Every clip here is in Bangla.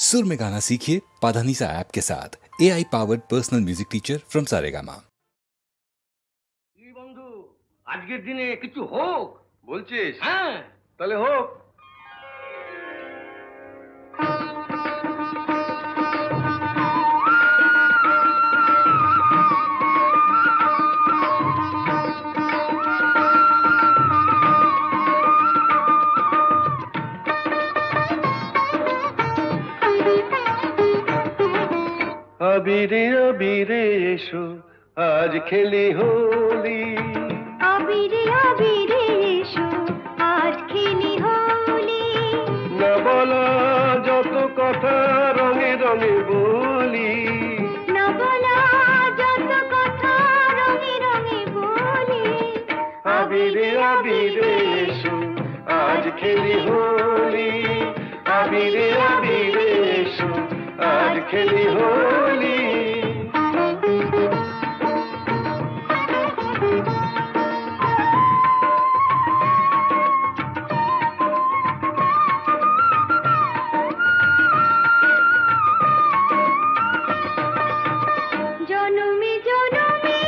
सुर में गाना सीखिए पाधानीसा ऐप के साथ। AI powered personal music teacher from Saregama. বন্ধু আজকের দিনে কিছু হোক বলছিস? হ্যাঁ তাহলে হোক। আবিরে আবিরে এসো আজ খেলি হোলি, আবিরে আবিরে এসো আজ খেলি হোলি, না বলা যত কথা রঙে রঙে বলি, না বলা যত কথা রঙে রঙে বলি। আবিরে আবিরে এসো আজ খেলি হোলি, আবিরে আবিরে এসো আজ খেলি হোলি। জনমে জনমে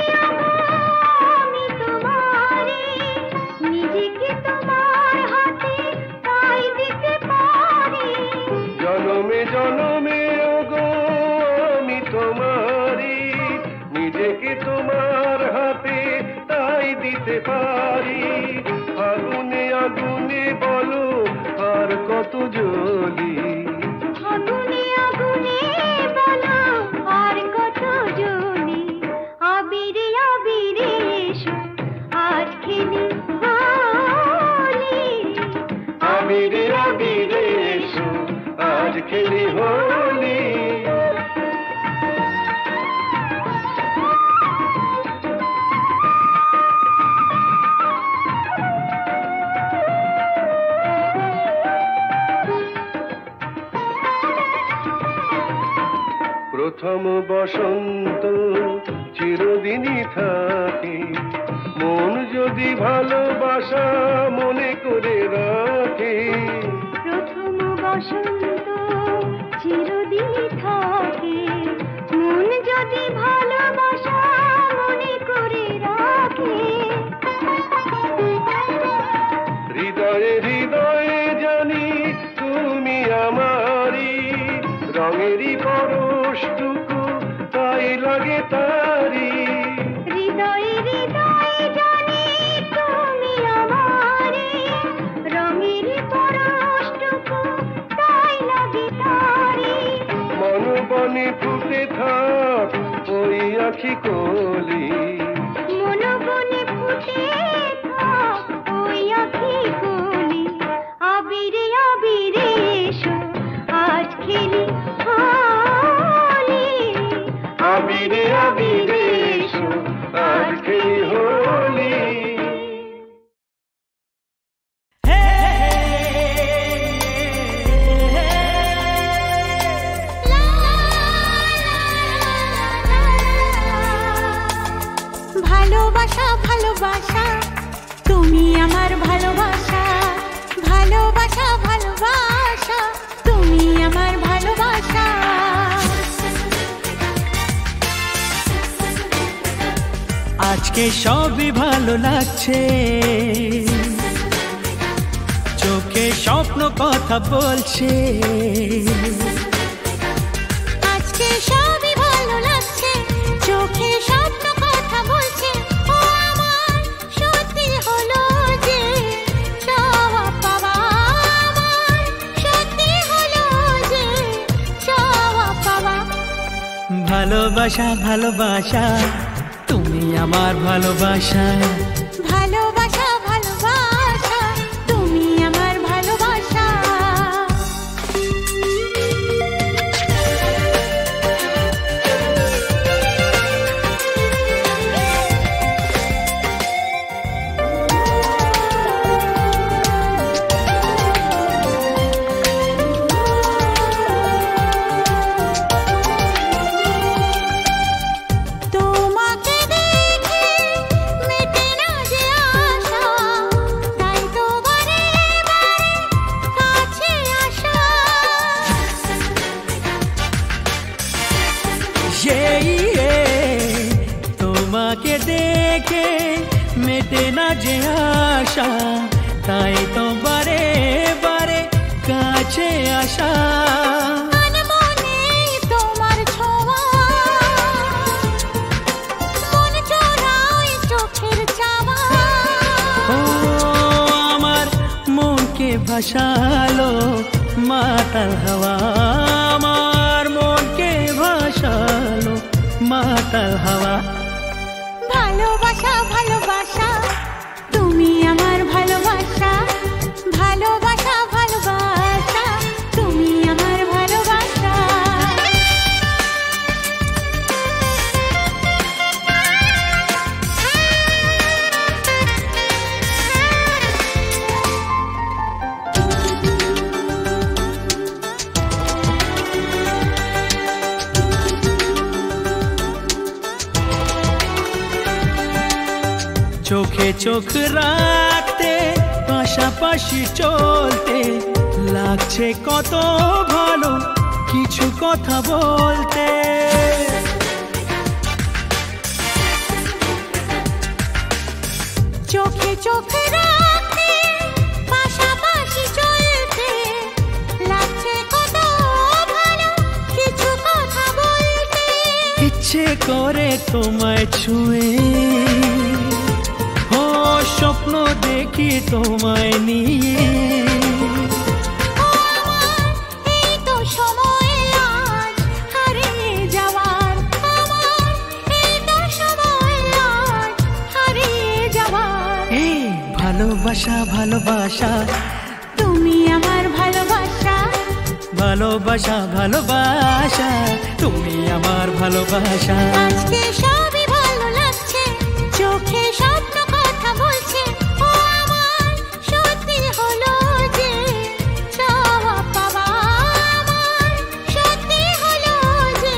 আমি তোমারে নিজেকে তোমার হাতে তাই দিতে পারি। জনমে জনমে ওগো আমি তোমারি, নিজেকে তোমার হাতে তাই দিতে পারি। আগুনে আগুনে বলো আর কত জ্বলি, আগুনে আগুনে বলো আর কত জ্বলি। আবিরে আবিরে এসো আজ খেলি হোলি, আবিরে আবিরে এসো আজ খেলি হোলি। প্রথম বসন্ত চিরদিনই থাকে, মন যদি ভালোবাসা মনে করে রাখে। প্রথম বসন্ত চিরদিনই থাকে, মন যদি ভালোবাসা মনে করে রাখে। হৃদয়ে হৃদয়ে জানি তুমি আমারি, রঙেরই পরশটুকু তাই লাগে তারি। হৃদয়ে হৃদয়ে জানি তুমি আমারে, রঙের পরশটুকু তাই লাগে তারি। মন বনে ফুটে থাক ওই আখি কলি, মন বনে ফুটে থাক ওই আখি কলি। আবিরে আবিরে এসো আজ খেলি হোলি, আবিরে আবিরে এসো আজ খেলি হোলি। ভালোবাসা ভালোবাসা তুমি আমার ভালোবাসা, ভালোবাসা ভালোবাসা তুমি আমার ভালোবাসা। আজকে সবই ভালো লাগছে, চোখে স্বপ্ন কথা বলছে। আজকে সবই ভালো লাগছে, চোখে স্বপ্ন কথা বলছে। ও আমার সত্যি হলো যে চাওয়া পাওয়া, আমার সত্যি হলো যে চাওয়া পাওয়া। ভালোবাসা ভালোবাসা তুমি আমার ভালোবাসা, ভালোবাসা ভালোবাসা তুমি আমার ভালোবাসা। তোমাকে দেখে মেটে না তোমাকে দেখে মেটে না যে আশা, তাই তো বারে বারে কাছে আসা। আনমনে তোমার ছোঁয়া, মন চোরায় চোখের চাওয়া। ও আমার মনকে ভাসালো মাতাল হাওয়া, আমার মনকে ভাসালো মাতাল হাওয়া। ভালোবাসা ভালোবাসা তুমি আমার ভালোবাসা, ভালোবাসা ভালোবাসা তুমি আমার ভালোবাসা। চোখে চোখ রাখতে পাশাপাশি চলতে লাগছে কত ভালো কিছু কথা বলতে। চোখে চোখ রাখতে পাশাপাশি চলতে লাগছে কত ভালো কিছু কথা বলতে। ইচ্ছে করে তোমায় ছুঁয়ে, ও স্বপ্ন দেখি তোমায় নিয়ে। এই তো সময় আজ হারিয়ে যাওয়ার, আমার এই তো সময় আজ হারিয়ে যাওয়ার। এই ভালোবাসা ভালোবাসা তুমি আমার ভালোবাসা, ভালোবাসা ভালোবাসা তুমি আমার ভালোবাসা। আজকে সবই ভালো লাগছে, চোখে স্বপ্ন কথা বলছে। ও আমার সত্যি হলো যে চাওয়া পাওয়া, আমার সত্যি হলো যে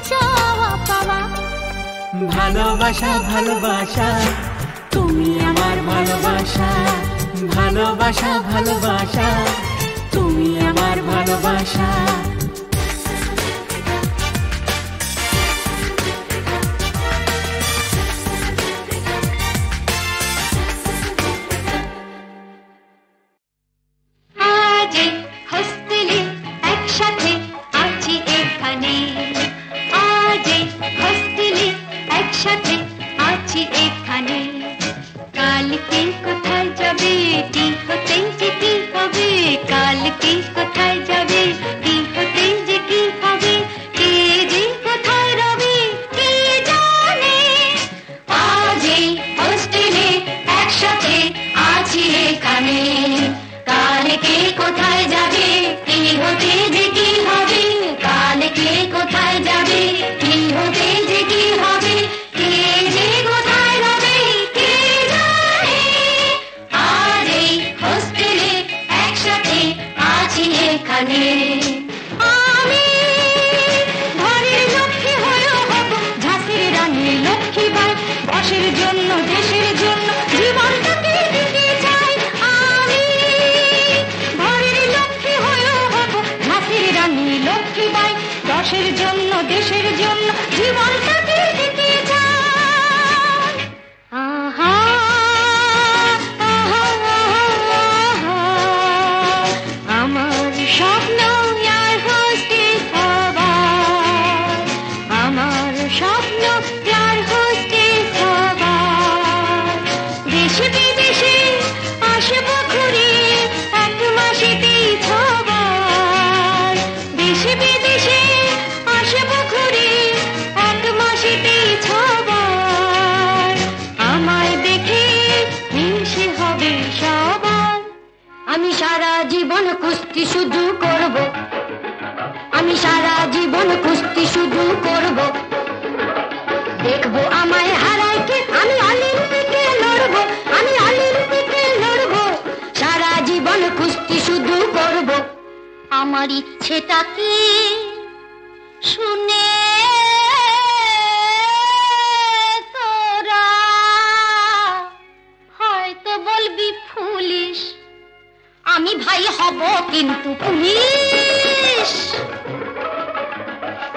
চাওয়া পাওয়া। ভালোবাসা ভালোবাসা তুমি আমার ভালোবাসা, ভালোবাসা ভালোবাসা তুমি আমার ভালোবাসা। আজ হোস্টেলে একসাথে আছি এখানে, আজ হোস্টেলে একসাথে আছি এখানে। কালকে কোথায় যাবে কি হতে যে কি হবে, কালকে কোথায় যাবে কি হতে যে কি হবে, কে যে কোথায় রবে কে জানে। আজ হোস্টেলে একসাথে আছি এখানে, কালকে কোথায় যাবে কি হতে যে কি হবে, কালকে কোথায় যাবে কি হতে যে কি হবে, কে যে কোথায় রবে কে জানে। আজ এই হোস্টেলে একসাথে আছি এখানে। আমি ঘরের লক্ষ্মী হয়েও হব ঝাঁসির রানী লক্ষ্মীবাই, বসের জন্য দেশের জন্য জীবনটাকে দিতে চাই। আমি ঘরের লক্ষ্মী হয়েও হব ঝাঁসির রানী লক্ষ্মীবাই, দশের জন্য দেশের জন্য জীবনটাকে দিতে চাই। আহা আহা আহা, আমার স্বপ্ন আর হোস্টেল হবার, আমার স্বপ্ন আর হোস্টেল হবার। দেশে বিদেশে আসবো ঘুরে এক মাসেতেই ছবার, দেশে বিদেশে আসবো ঘুরে এক মাসেতেই ছবার। আমায় দেখে হিংসে হবে সবার। আমি সারা জীবন কুস্তি শুধু করব, আমি সারা জীবন কুস্তি শুধু করব। দেখবো আমায় হারায় কে, আমি অলিম্পিকে লড়বো, আমি অলিম্পিকে লড়বো। সারা জীবন কুস্তি শুধু করব। আমার ইচ্ছেটাকে শুনে তোরা হয়তো বলবি ফুলিশ, আমি ভাই হব কিন্তু পুলিশ।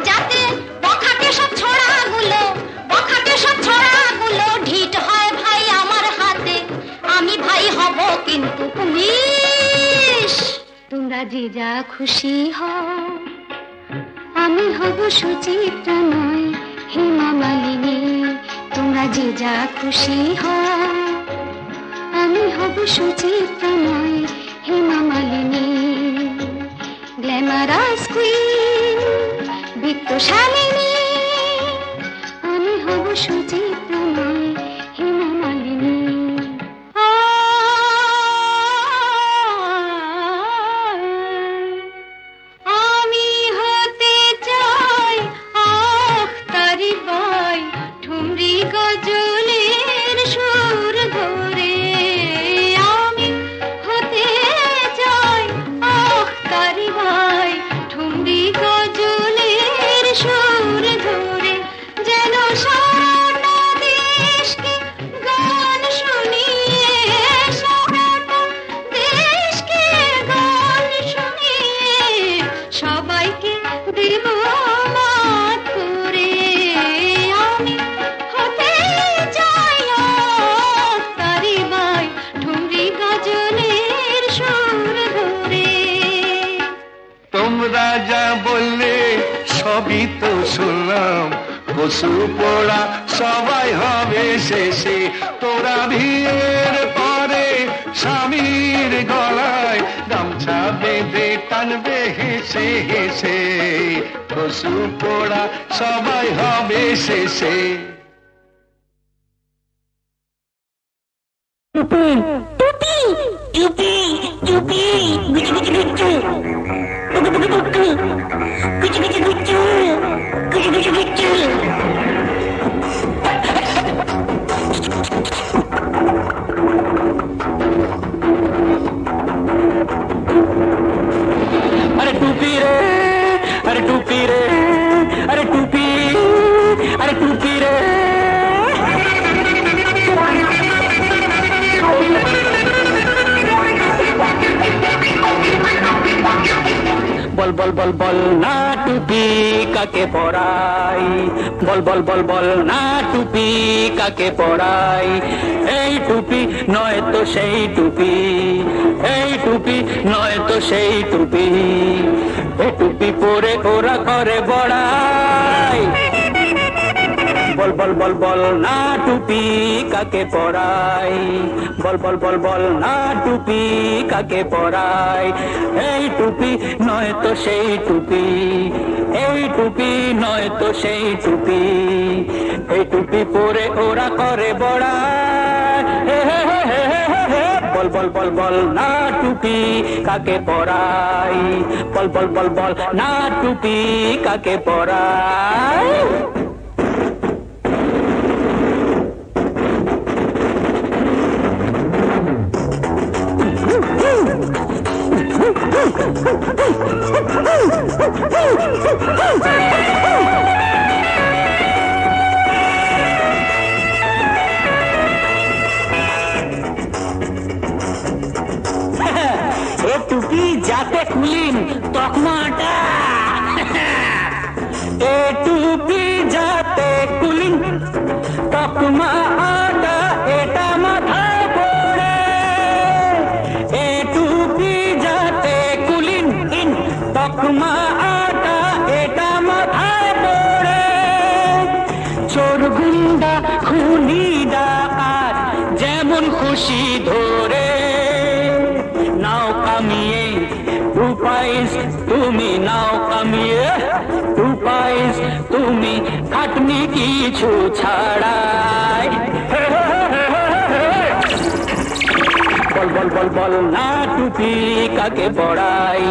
যাতে বখাটে সব ছড়াগুলো, বখাটে সব ছড়া তোমরা যে যা খুশি হও, আমি হব সুচিত্রা নয় হেমা মালিনী। তোমরা যে যা খুশি হও, আমি হব সুচিত্রা নয় হেমা মালিনী। গ্ল্যামারাস কুইন বিত্তশালিনী, আমি হব সুচিত্রা নয় হেমা মালিনী। আমি হতে চাই আখতারি বাই, ঠুমরি গজলের সুর ধরে। আমি হতে চাই আখতারি বাই, ঠুমরি গজলের সুর ধরে। যেন সারা দেশকে গান শুনিয়ে, সারাটা দেশকে গান শুনিয়ে সবাইকে দেব মাত করে। আমি হতে চাই আখতারি বাই, ঠুমরি গজলের সুর ধরে। তোমরা যা বললে সবই তো শুনলাম, পশু পোড়া সবাই হবে শেষে। তোরা বিয়ের পরে স্বামীর গলায় গামছা বেঁধে টানবে হেসে হেসে। পশু পোড়া সবাই হবে শেষে। अरे टूपी रे, अरे टूपी रे, अरे टूपी, अरे टूपी रे। বল বল বল বল না টুপি কাকে পরাই, বল বল বল বল না টুপি কাকে পরাই। এই টুপি নয় তো সেই টুপি, এই টুপি নয় তো সেই টুপি। এই টুপি পরে ওরা করে বড়াই। বল বল বল বল না টুপি কাকে পরাই, বল বল বল বল না টুপি কাকে পরাই। এই টুপি নয় তো সেই টুপি, এই টুপি নয় তো সেই টুপি। এই টুপি পরে ওরা করে বড়াই। বল বল বল বল না টুপি কাকে পরাই, বল বল বল বল না টুপি কাকে পরাই। এ টুপি যাতে কুলিন তকমাটা, এ টুপি যাতে কুলিন তকমাটা, এটা মাথায় পড়ে। এ টুপি যাতে কুলিন তকমাটা, এটা মাথায় পড়ে। চোর গুন্ডা খুনি ডাকাত যেমন খুশি ধরে নাও কামিয়ে। টুপাইস তুমি নাও কামিয়ে, টুপাইস তুমি খাটনি কিছু ছাড়াই। বল বল বল বল না টুপি কাকে পরাই,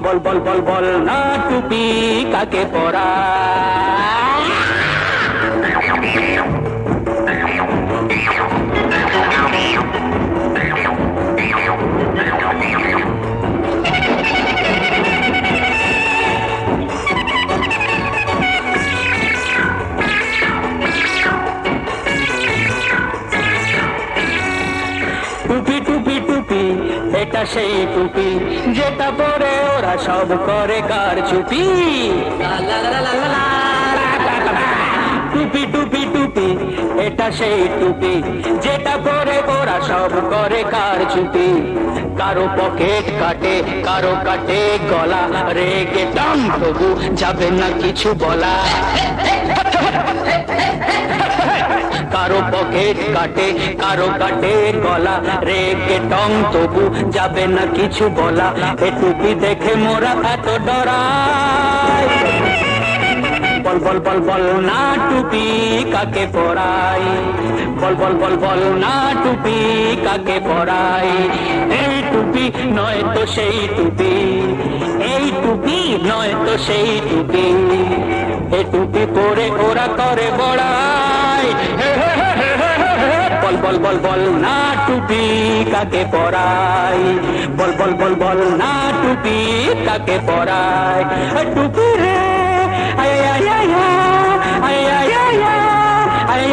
বল বল বল বল না টুপি কাকে পরাই। টুপি টুপি টুপি এটা সেই টুপি যেটা পরে ওরা সব করে কার চুপি। টুপি টুপি টুপি এটা সেই টুপি যেটা পরে ওরা সব করে কার চুপি। কারো পকেট কাটে কারো কাটে গলা, রেগে টং তবু যাবে না কিছু বলা। কারো পকেট কাটে কারো কাটে গলা, রেগে টং তবু যাবে না কিছু বলা। এ টুপি দেখে মোরা এত ডরাই, বল বল বল বল না টুপি কাকে পরাই, বল বল বল বল না টুপি কাকে পরাই। এই টুপি নয় তো সেই টুপি, এই টুপি নয় তো সেই টুপি, এ টুপি পরে ওরা করে বড়াই। বল বল বল বল না টুপি কাকে পরাই, বল বল বল বল না টুপি কাকে পরাই। টুপি রে আয় আয় আয় আয় আয় আয় আয় আয়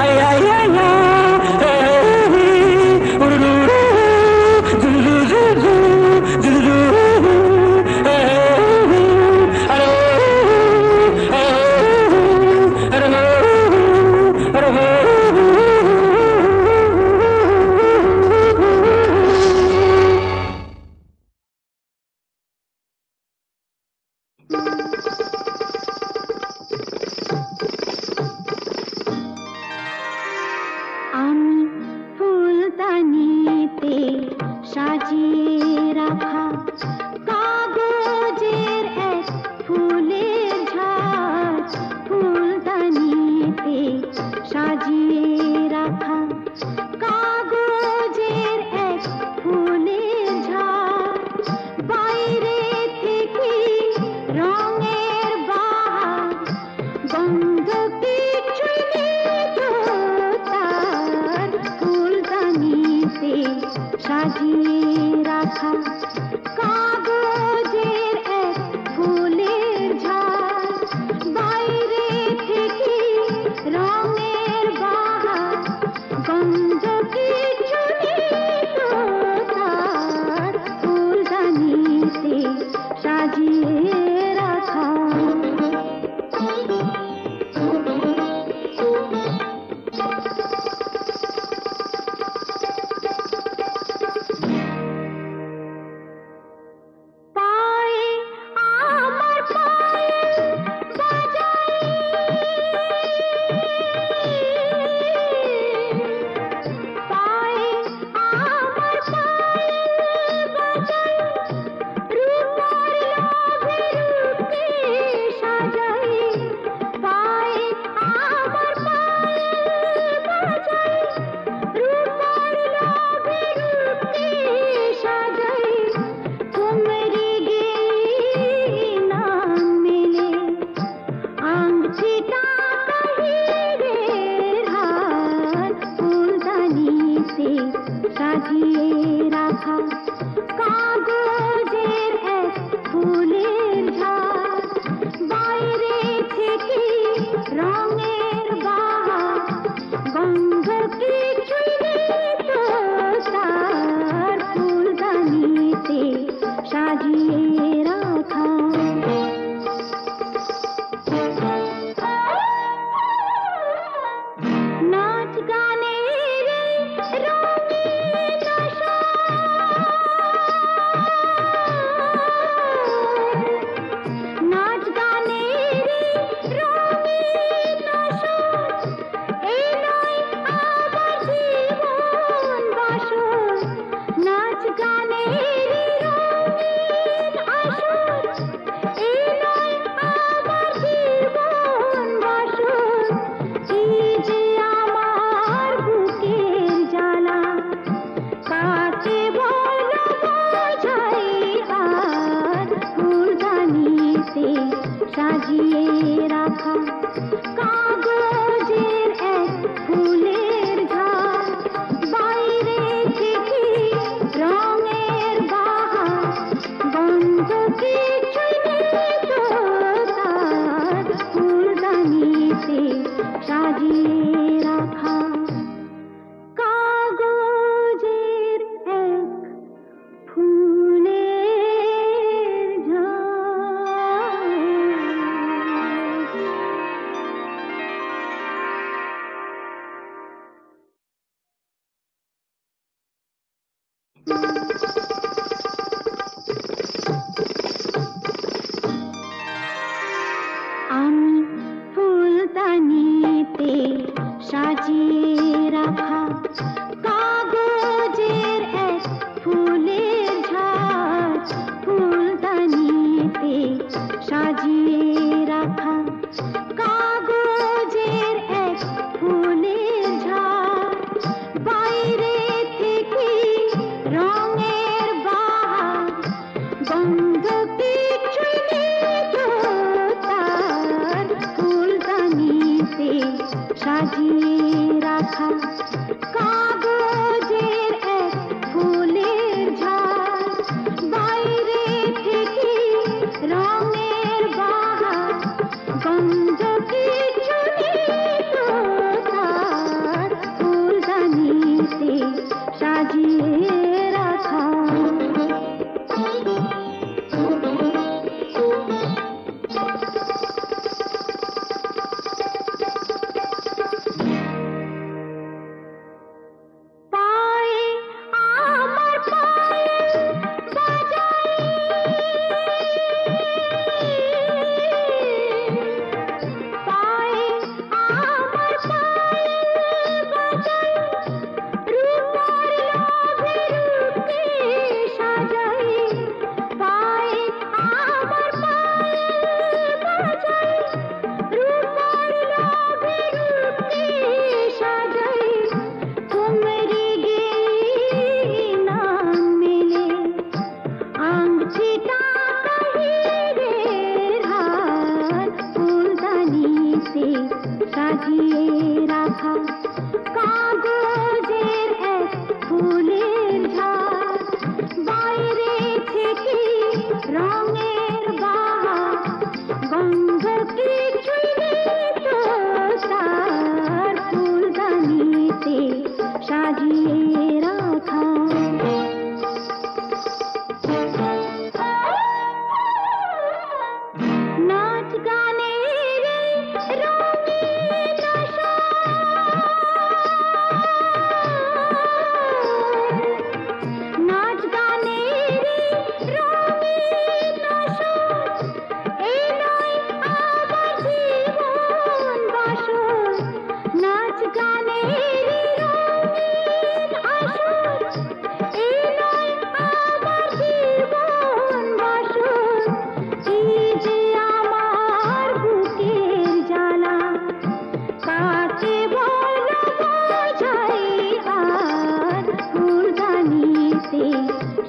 আয় আয় আয়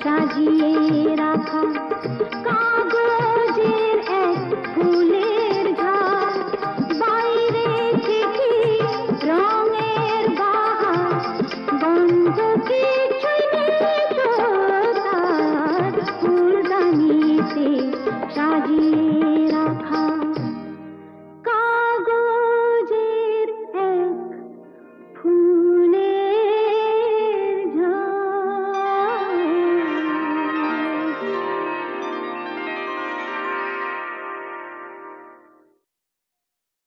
সাজিয়ে রাখা